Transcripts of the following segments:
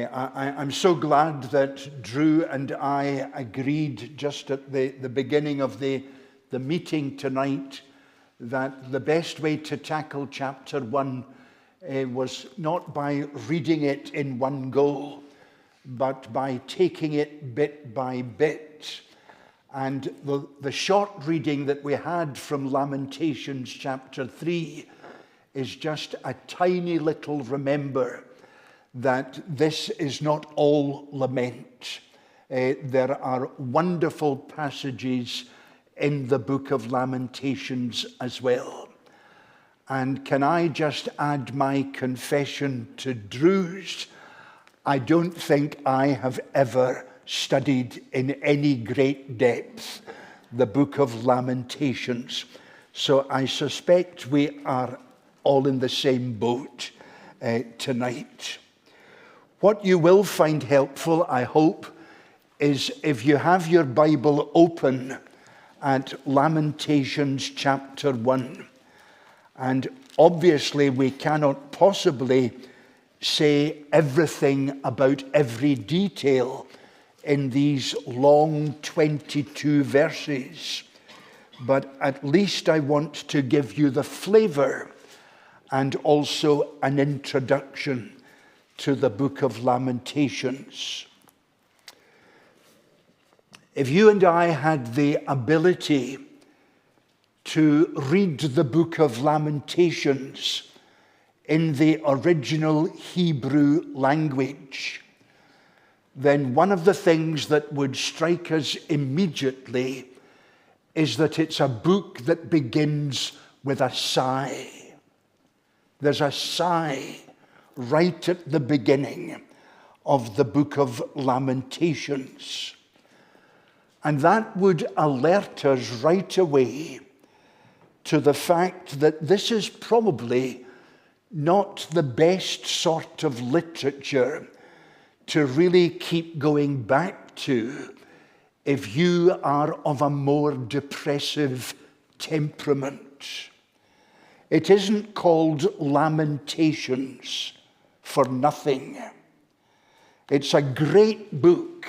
I'm so glad that Drew and I agreed just at the beginning of the meeting tonight that the best way to tackle chapter 1 was not by reading it in one go, but by taking it bit by bit. And the short reading that we had from Lamentations chapter 3 is just a tiny little remember that this is not all lament. There are wonderful passages in the book of Lamentations as well. And can I just add my confession to Drew's? I don't think I have ever studied in any great depth the book of Lamentations. So I suspect we are all in the same boat tonight. What you will find helpful, I hope, is if you have your Bible open at Lamentations chapter 1. And obviously we cannot possibly say everything about every detail in these long 22 verses. But at least I want to give you the flavor and also an introduction to the book of Lamentations. If you and I had the ability to read the book of Lamentations in the original Hebrew language, then one of the things that would strike us immediately is that it's a book that begins with a sigh. There's a sigh right at the beginning of the book of Lamentations. And that would alert us right away to the fact that this is probably not the best sort of literature to really keep going back to if you are of a more depressive temperament. It isn't called Lamentations for nothing. It's a great book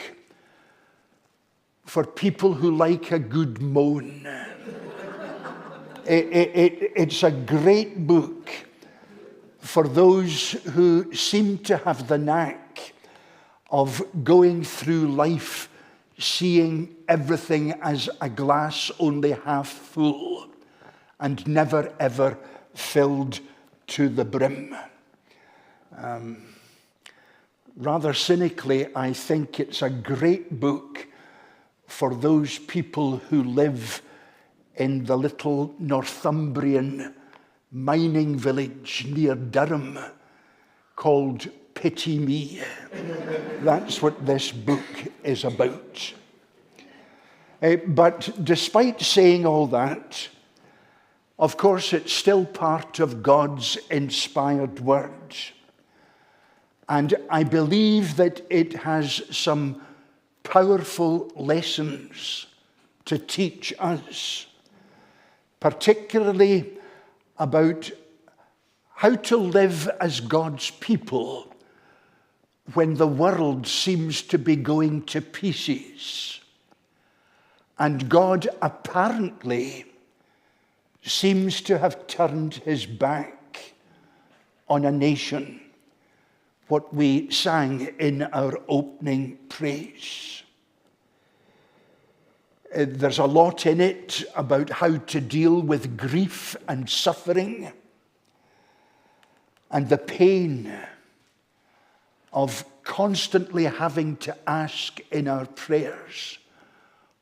for people who like a good moan. It's a great book for those who seem to have the knack of going through life seeing everything as a glass only half full and never ever filled to the brim. Rather cynically, I think it's a great book for those people who live in the little Northumbrian mining village near Durham called Pity Me. That's what this book is about. But despite saying all that, of course, it's still part of God's inspired word. And I believe that it has some powerful lessons to teach us, particularly about how to live as God's people when the world seems to be going to pieces. And God apparently seems to have turned his back on a nation, what we sang in our opening praise. There's a lot in it about how to deal with grief and suffering and the pain of constantly having to ask in our prayers,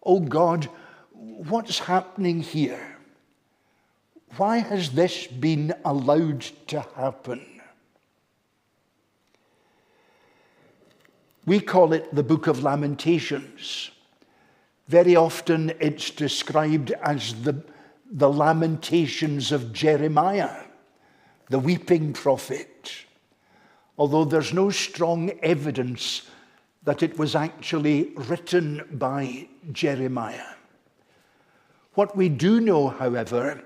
oh God, what's happening here? Why has this been allowed to happen? We call it the Book of Lamentations. Very often it's described as the Lamentations of Jeremiah, the weeping prophet, although there's no strong evidence that it was actually written by Jeremiah. What we do know, however,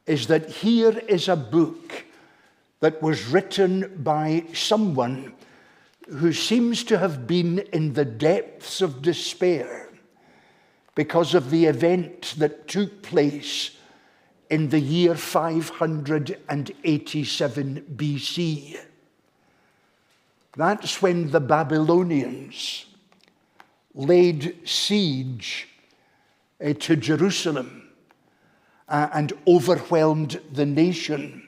is that here is a book that was written by someone who seems to have been in the depths of despair because of the event that took place in the year 587 BC. That's when the Babylonians laid siege to Jerusalem and overwhelmed the nation.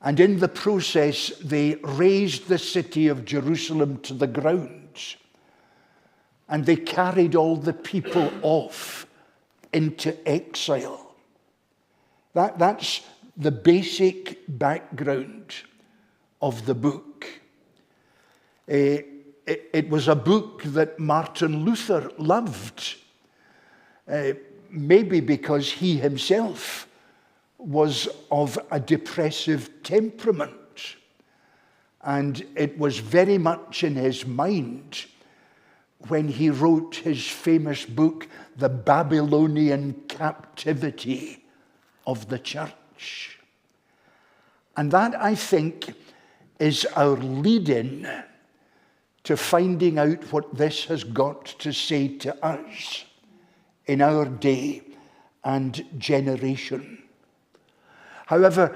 And in the process, they razed the city of Jerusalem to the ground. And they carried all the people off into exile. That's the basic background of the book. It was a book that Martin Luther loved, maybe because he himself was of a depressive temperament, and it was very much in his mind when he wrote his famous book, The Babylonian Captivity of the Church. And that, I think, is our lead-in to finding out what this has got to say to us in our day and generation. However,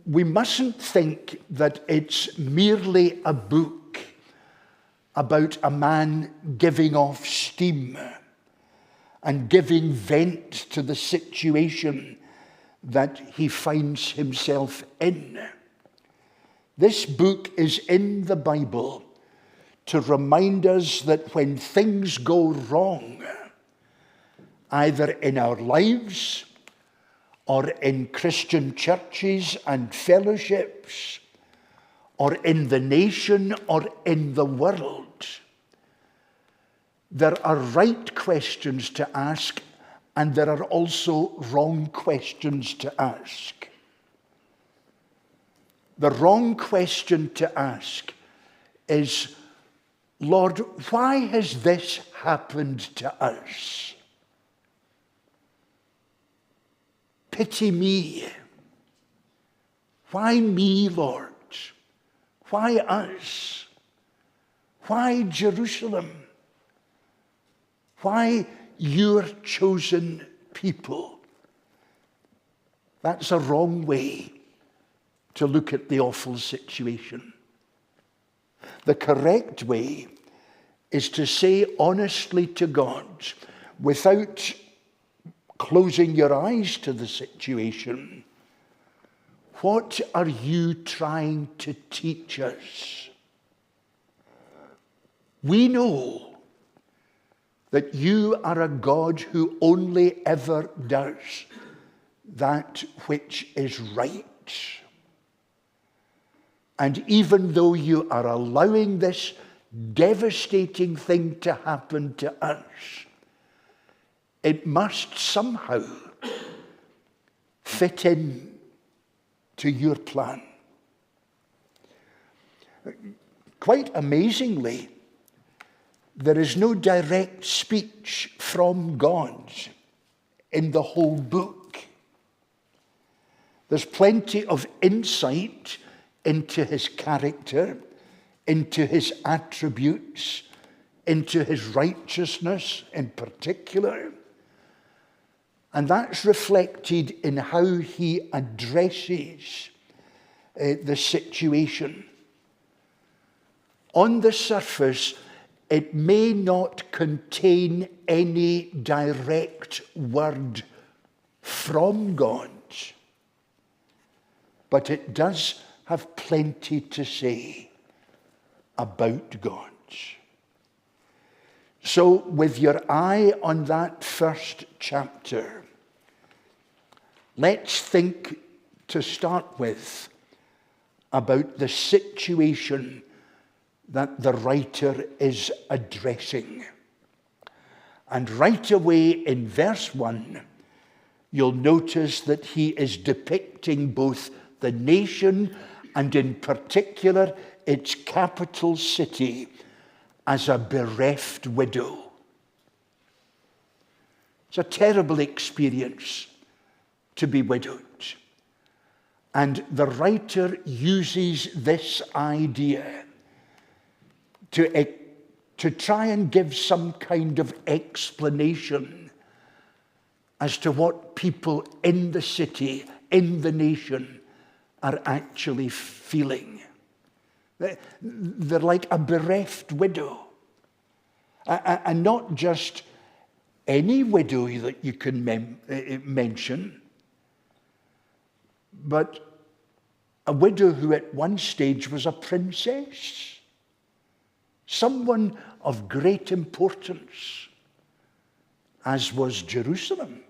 we mustn't think that it's merely a book about a man giving off steam and giving vent to the situation that he finds himself in. This book is in the Bible to remind us that when things go wrong, either in our lives or in Christian churches and fellowships, or in the nation or in the world, there are right questions to ask, and there are also wrong questions to ask. The wrong question to ask is, Lord, why has this happened to us? Pity me. Why me, Lord? Why us? Why Jerusalem? Why your chosen people? That's a wrong way to look at the awful situation. The correct way is to say honestly to God, without closing your eyes to the situation, what are you trying to teach us? We know that you are a God who only ever does that which is right. And even though you are allowing this devastating thing to happen to us, it must somehow fit in to your plan. Quite amazingly, there is no direct speech from God in the whole book. There's plenty of insight into his character, into his attributes, into his righteousness in particular. And that's reflected in how he addresses the situation. On the surface, it may not contain any direct word from God, but it does have plenty to say about God. So, with your eye on that first chapter, let's think to start with about the situation that the writer is addressing. And right away in verse 1, you'll notice that he is depicting both the nation and in particular its capital city as a bereft widow. It's a terrible experience to be widowed. And the writer uses this idea to try and give some kind of explanation as to what people in the city, in the nation, are actually feeling. They're like a bereft widow. And not just any widow that you can mention, but a widow who at one stage was a princess, someone of great importance, as was Jerusalem,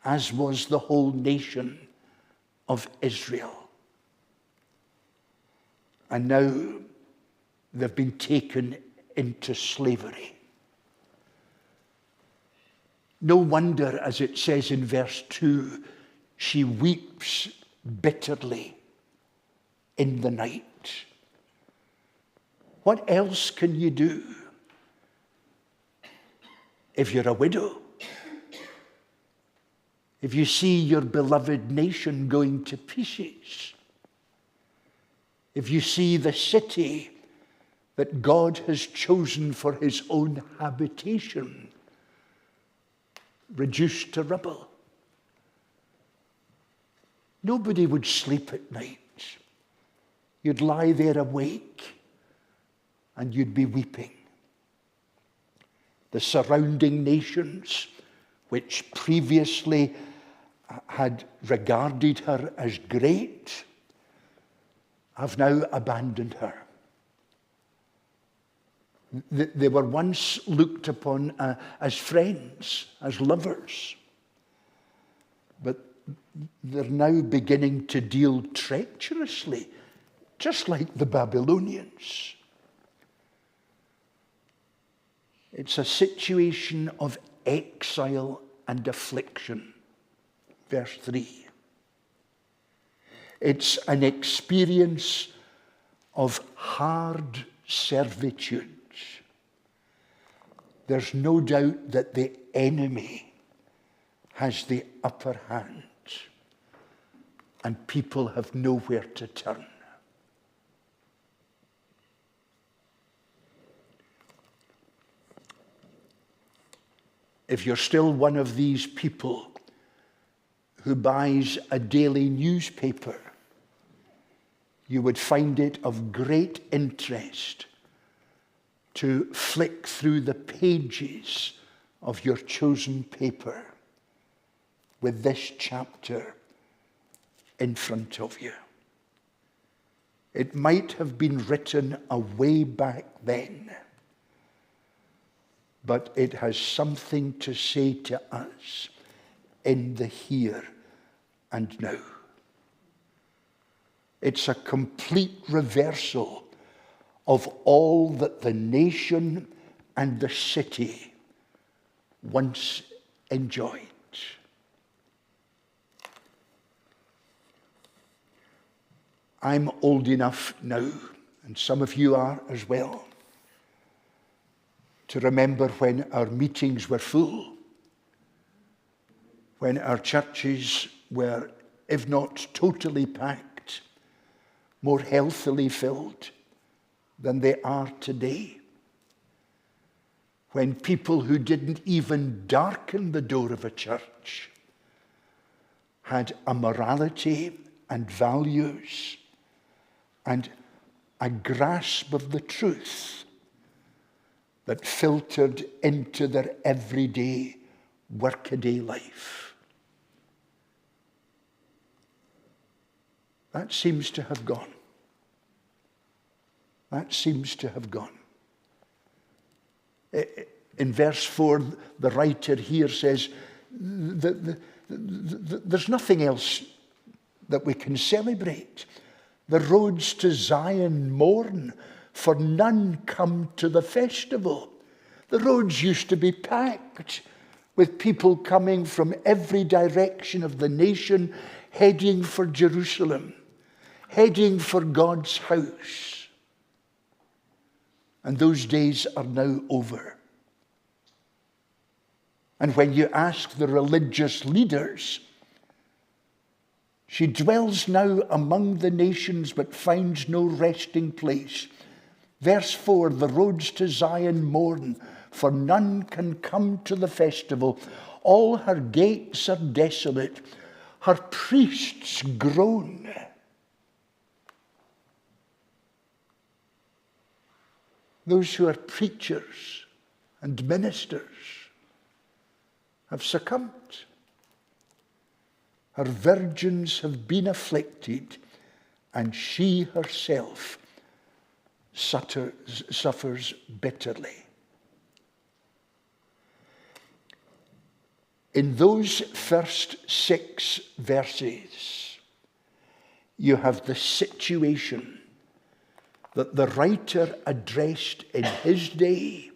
as was the whole nation of Israel. And now they've been taken into slavery. No wonder, as it says in verse 2, she weeps bitterly in the night. What else can you do if you're a widow? If you see your beloved nation going to pieces? If you see the city that God has chosen for his own habitation reduced to rubble? Nobody would sleep at night. You'd lie there awake and you'd be weeping. The surrounding nations, which previously had regarded her as great, have now abandoned her. They were once looked upon as friends, as lovers. But they're now beginning to deal treacherously, just like the Babylonians. It's a situation of exile and affliction. Verse 3. It's an experience of hard servitude. There's no doubt that the enemy has the upper hand and people have nowhere to turn. If you're still one of these people who buys a daily newspaper, you would find it of great interest to flick through the pages of your chosen paper with this chapter in front of you. It might have been written a way back then, but it has something to say to us in the here and now. It's a complete reversal of all that the nation and the city once enjoyed. I'm old enough now, and some of you are as well, to remember when our meetings were full, when our churches were, if not totally packed, more healthily filled than they are today. When people who didn't even darken the door of a church had a morality and values and a grasp of the truth that filtered into their everyday, workaday life. That seems to have gone. That seems to have gone. In verse 4, the writer here says, there's nothing else that we can celebrate. The roads to Zion mourn, for none come to the festival. The roads used to be packed with people coming from every direction of the nation, heading for Jerusalem, heading for God's house. And those days are now over. And when you ask the religious leaders, she dwells now among the nations but finds no resting place. Verse 4, the roads to Zion mourn, for none can come to the festival. All her gates are desolate, her priests groan. Those who are preachers and ministers have succumbed. Her virgins have been afflicted, and she herself suffers bitterly. In those first 6 verses, you have the situation that the writer addressed in his day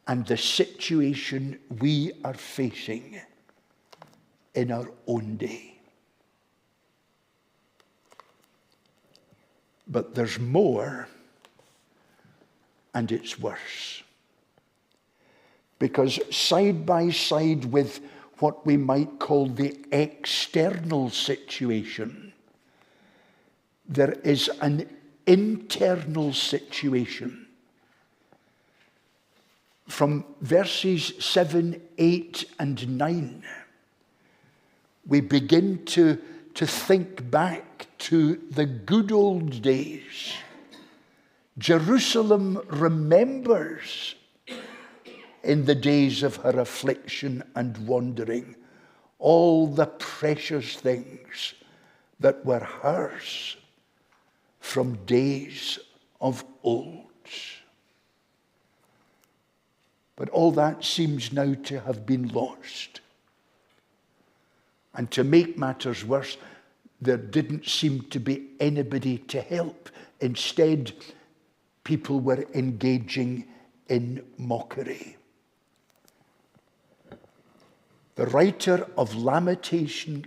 and the situation we are facing in our own day. But there's more, and it's worse. Because side by side with what we might call the external situation, there is an internal situation. From verses 7, 8, and 9, we begin to think back to the good old days. Jerusalem remembers in the days of her affliction and wandering all the precious things that were hers from days of old. But all that seems now to have been lost. And to make matters worse, there didn't seem to be anybody to help. Instead, people were engaging in mockery. The writer of Lamentations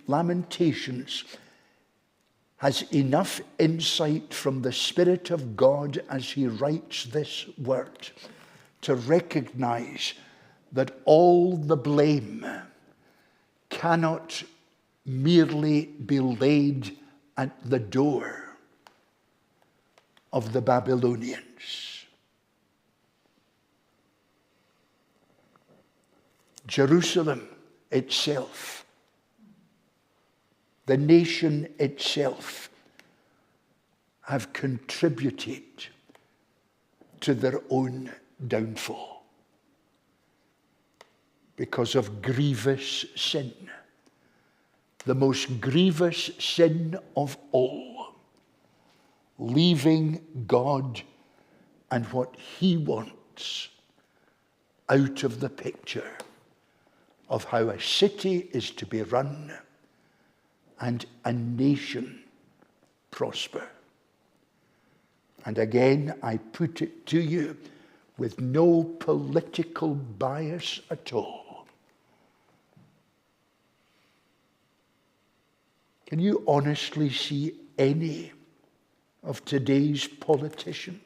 has enough insight from the Spirit of God as he writes this word to recognize that all the blame cannot merely be laid at the door of the Babylonians. Jerusalem itself, the nation itself, have contributed to their own downfall because of grievous sin. The most grievous sin of all, leaving God and what he wants out of the picture of how a city is to be run and a nation prosper. And again, I put it to you with no political bias at all. Can you honestly see any of today's politicians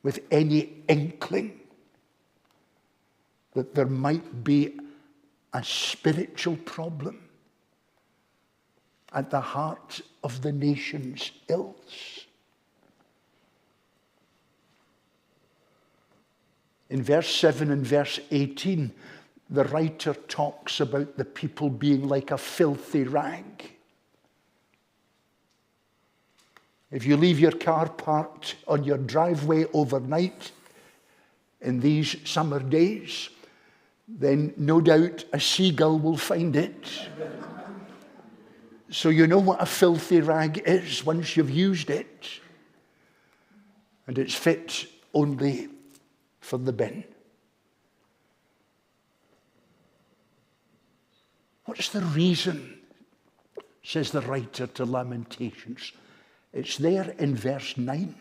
with any inkling that there might be a spiritual problem at the heart of the nation's ills? In verse 7 and verse 18, the writer talks about the people being like a filthy rag. If you leave your car parked on your driveway overnight in these summer days, then no doubt a seagull will find it. So you know what a filthy rag is once you've used it. And it's fit only for the bin. What's the reason, says the writer to Lamentations? It's there in verse 9.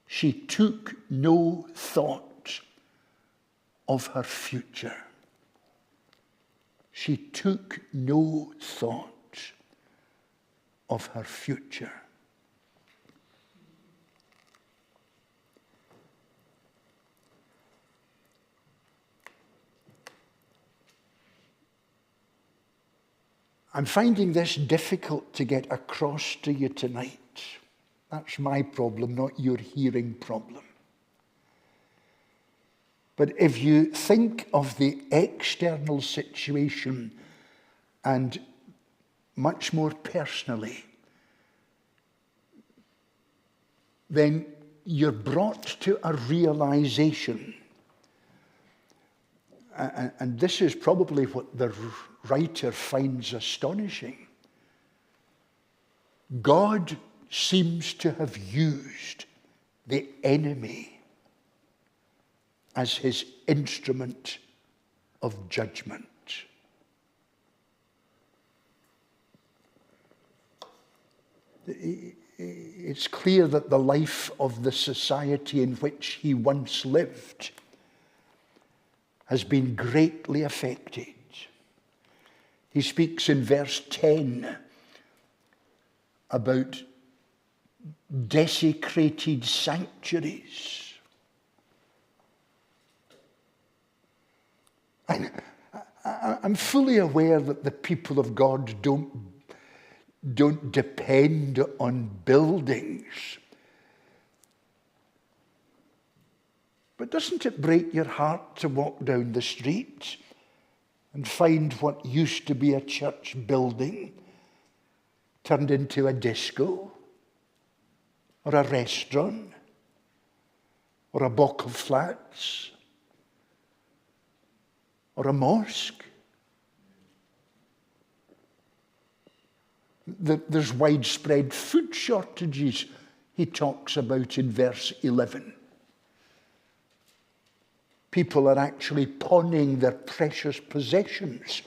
She took no thought of her future. She took no thought of her future. I'm finding this difficult to get across to you tonight. That's my problem, not your hearing problem. But if you think of the external situation and much more personally, then you're brought to a realization, and this is probably what the writer finds astonishing. God seems to have used the enemy as his instrument of judgment. It's clear that the life of the society in which he once lived has been greatly affected. He speaks in verse 10 about desecrated sanctuaries. I'm fully aware that the people of God don't depend on buildings. But doesn't it break your heart to walk down the street and find what used to be a church building turned into a disco or a restaurant or a block of flats or a mosque? There's widespread food shortages, he talks about in verse 11. People are actually pawning their precious possessions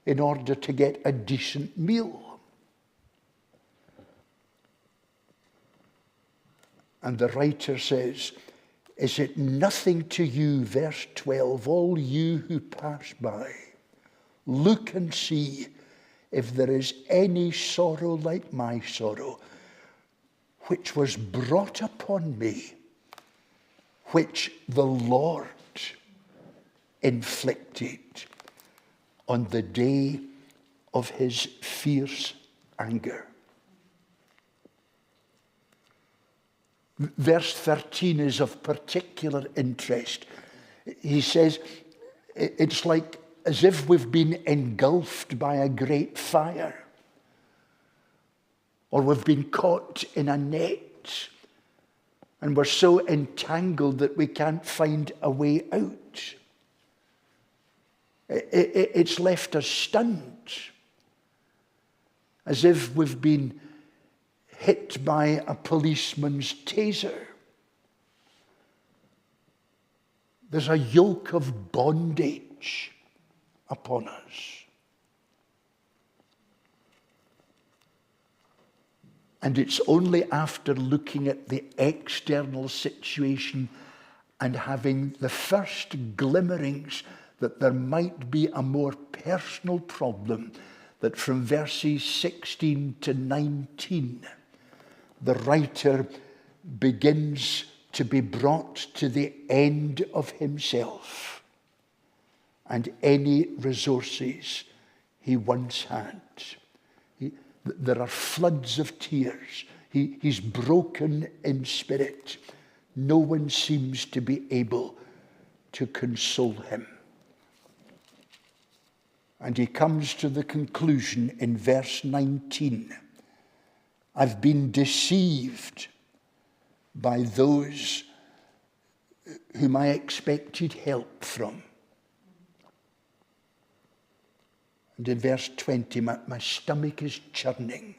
in order to get a decent meal. And the writer says, "Is it nothing to you," verse 12, "all you who pass by, look and see if there is any sorrow like my sorrow, which was brought upon me, which the Lord inflicted on the day of his fierce anger." Verse 13 is of particular interest. He says, it's like as if we've been engulfed by a great fire, or we've been caught in a net, and we're so entangled that we can't find a way out. It's left us stunned, as if we've been hit by a policeman's taser. There's a yoke of bondage upon us. And it's only after looking at the external situation and having the first glimmerings that there might be a more personal problem that from verses 16 to 19, the writer begins to be brought to the end of himself and any resources he once had. There are floods of tears. He's broken in spirit. No one seems to be able to console him. And he comes to the conclusion in verse 19. I've been deceived by those whom I expected help from. And in verse 20, my stomach is churning.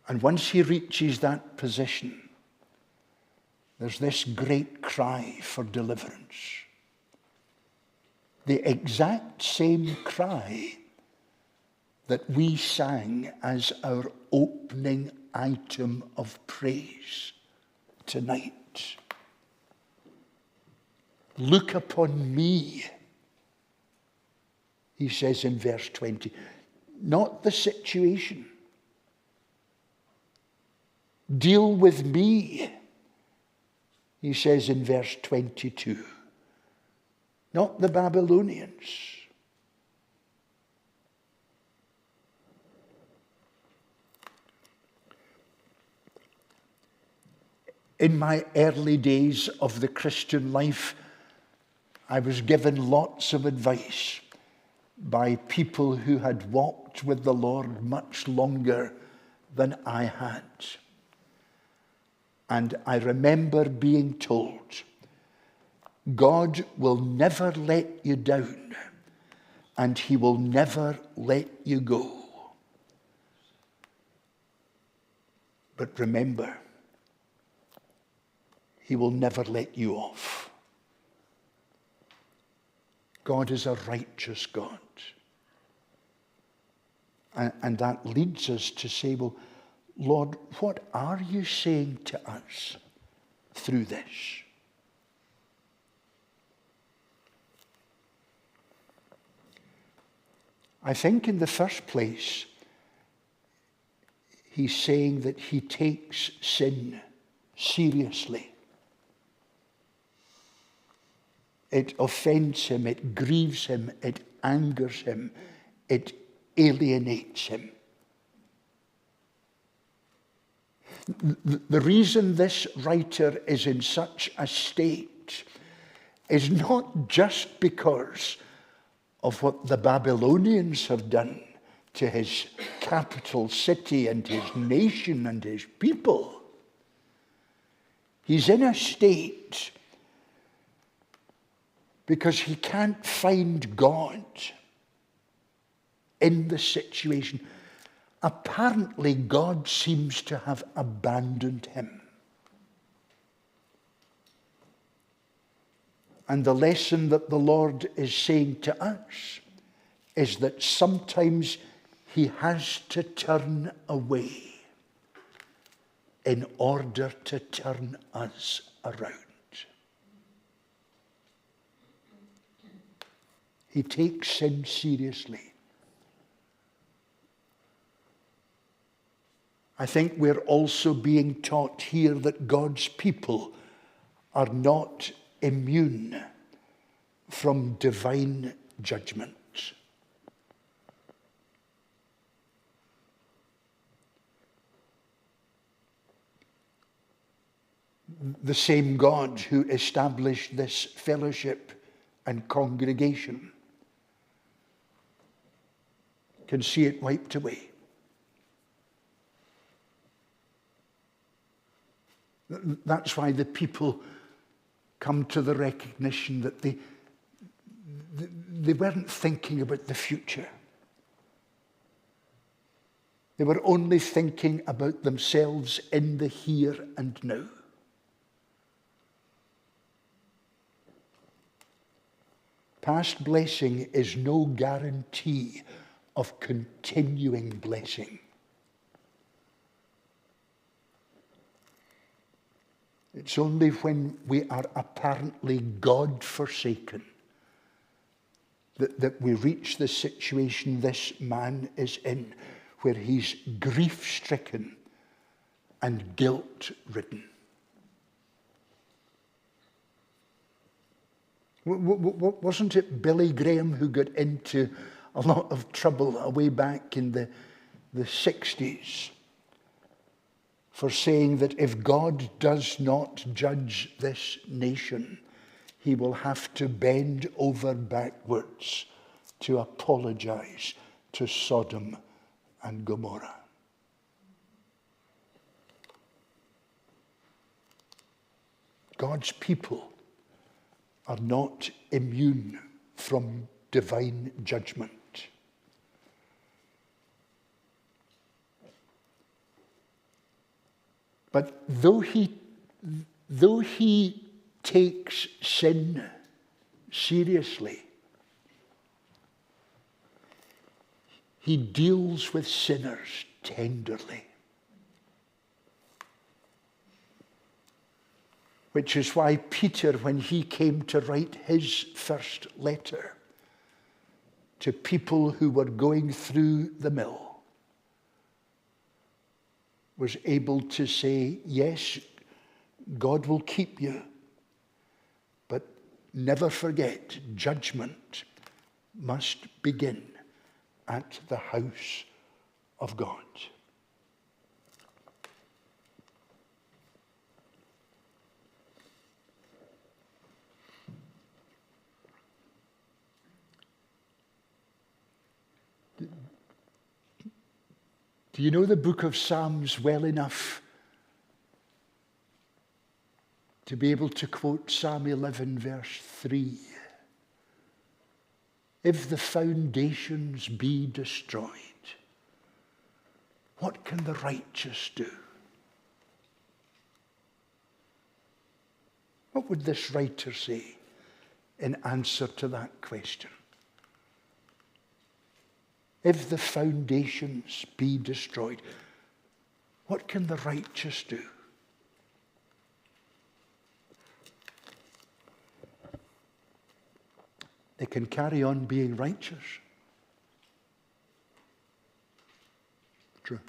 And once he reaches that position, there's this great cry for deliverance. The exact same cry that we sang as our opening item of praise tonight. Look upon me, he says in verse 20, not the situation. Deal with me, he says in verse 22. Not the Babylonians. In my early days of the Christian life, I was given lots of advice by people who had walked with the Lord much longer than I had. And I remember being told, God will never let you down, and he will never let you go. But remember, he will never let you off. God is a righteous God. And that leads us to say, well, Lord, what are you saying to us through this? I think in the first place, he's saying that he takes sin seriously. It offends him, it grieves him, it angers him, it alienates him. The reason this writer is in such a state is not just because of what the Babylonians have done to his capital city and his nation and his people. He's in a state because he can't find God in the situation. Apparently, God seems to have abandoned him. And the lesson that the Lord is saying to us is that sometimes he has to turn away in order to turn us around. He takes sin seriously. I think we're also being taught here that God's people are not immune from divine judgment. The same God who established this fellowship and congregation can see it wiped away. That's why the people come to the recognition that they weren't thinking about the future. They were only thinking about themselves in the here and now. Past blessing is no guarantee of continuing blessing. It's only when we are apparently God-forsaken that we reach the situation this man is in, where he's grief-stricken and guilt-ridden. Wasn't it Billy Graham who got into a lot of trouble way back in the 60s for saying that if God does not judge this nation, he will have to bend over backwards to apologize to Sodom and Gomorrah? God's people are not immune from divine judgment. But though he takes sin seriously, he deals with sinners tenderly. Which is why Peter, when he came to write his first letter to people who were going through the mill, was able to say, yes, God will keep you, but never forget, judgment must begin at the house of God. Do you know the book of Psalms well enough to be able to quote Psalm 11, verse 3? If the foundations be destroyed, what can the righteous do? What would this writer say in answer to that question? If the foundations be destroyed, what can the righteous do? They can carry on being righteous. True.